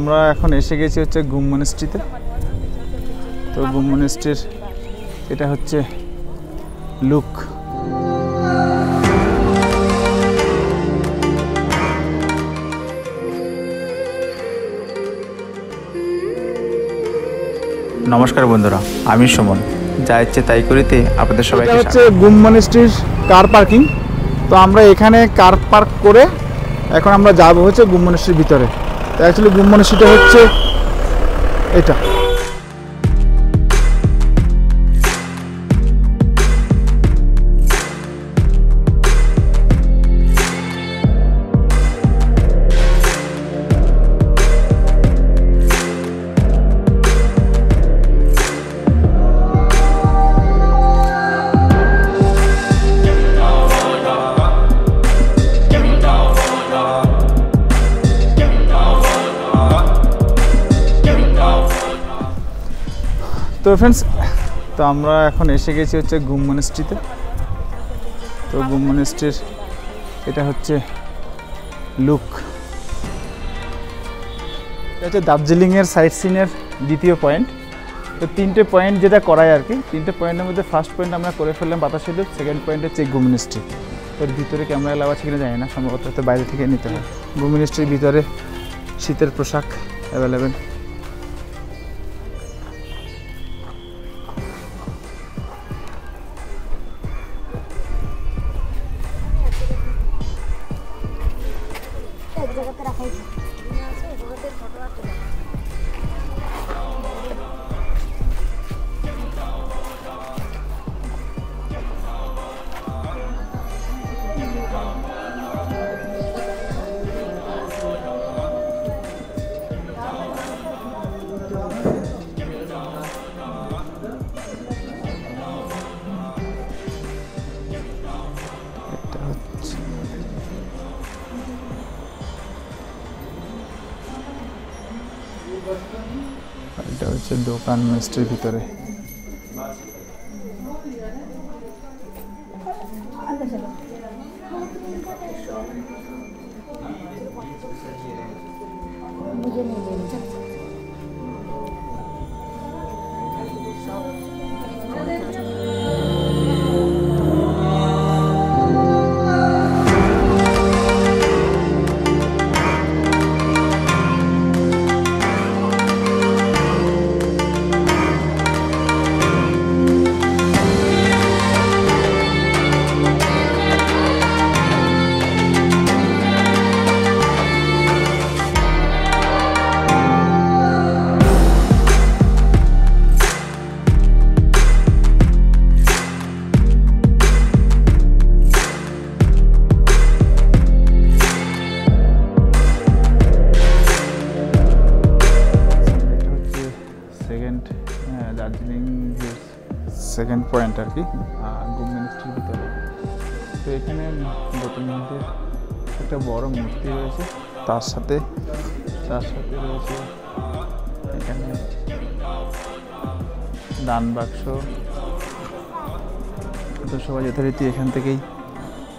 আমরা এখন এসে গেছি হচ্ছে গুম মনেস্ট্রিতে। তো গুম মনেস্ট্রির এটা হচ্ছে লুক। নমস্কার বন্ধুরা, আমি সুমন। যা ইচ্ছে তাই করিতে আপনাদের সবাইকে হচ্ছে গুম মনেস্ট্রির কার পার্কিং। তো আমরা এখানে কার পার্ক করে এখন আমরা যাব হচ্ছে গুম মনেস্ট্রির ভিতরে। তো অ্যাকচুয়ালি গুম মনেস্ট্রিটা হচ্ছে এটা। তো ফ্রেন্ডস, তো আমরা এখন এসে গেছি হচ্ছে গুম মনেস্ট্রিতে। তো গুম মনেস্ট্রির এটা হচ্ছে লুক। এটা হচ্ছে দার্জিলিংয়ের সাইট সিনের দ্বিতীয় পয়েন্ট। তো তিনটে পয়েন্ট যেটা করায় আর কি, তিনটে পয়েন্টের মধ্যে ফার্স্ট পয়েন্ট আমরা করে ফেললাম বাতাসে লুক, সেকেন্ড পয়েন্ট হচ্ছে গুম মনেস্ট্রি। এর ভিতরে ক্যামেরা এলাও আছে কিনা জানি না, সম্ভবত তো বাইরে থেকে নিতে হয়। গুম মনেস্ট্রির ভিতরে শীতের পোশাক অ্যাভেলেবেল। এটা হচ্ছে দোকান মনেস্ট্রির ভিতরে। দার্জিলিং সেকেন্ড পয়েন্ট আর কি গুম মনেস্ট্রির ভিতরে। তো এখানে গৌতম বুদ্ধের একটা বড় মূর্তি রয়েছে, তার সাথে রয়েছে এখানে দান বাক্স। তো সবাই যথারীতি এখান থেকেই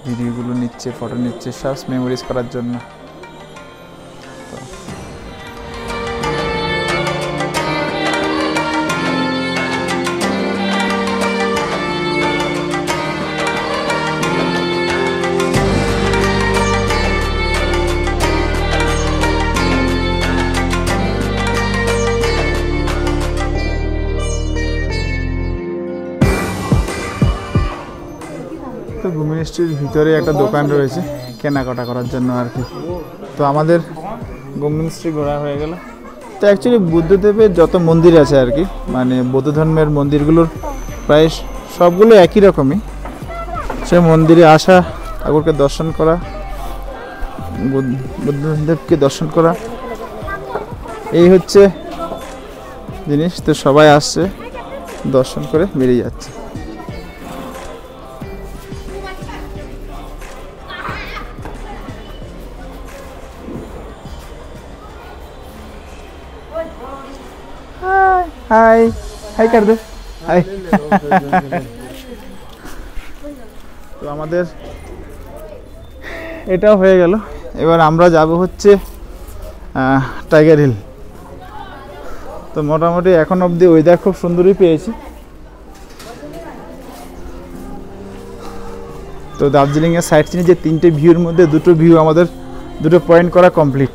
ভিডিওগুলো নিচ্ছে, ফটো নিচ্ছে, সব মেমোরিজ করার জন্য। তো গুম মনেস্ট্রির ভিতরে একটা দোকান রয়েছে কেনাকাটা করার জন্য আর কি। তো আমাদের গুম মনেস্ট্রি ঘোরা হয়ে গেল। তো অ্যাকচুয়ালি বুদ্ধদেবের যত মন্দির আছে আর কি, মানে বৌদ্ধ ধর্মের মন্দিরগুলোর প্রায় সবগুলো একই রকমই। সে মন্দিরে আসা, ঠাকুরকে দর্শন করা, বুদ্ধদেবকে দর্শন করা, এই হচ্ছে জিনিস। তো সবাই আসছে, দর্শন করে বেরিয়ে যাচ্ছে। हाय हाय कर दे हाय। তো আমাদের এটাও হয়ে গেল। এবার আমরা যাব হচ্ছে টাইগার হিল। তো মোটামুটি এখন অবধি ওয়েদার খুব সুন্দরই পেয়েছি। তো দার্জিলিংয়ের সাইট সিনে যে 3টে ভিউর মধ্যে 2টো ভিউ আমাদের 2টো পয়েন্ট করা কমপ্লিট।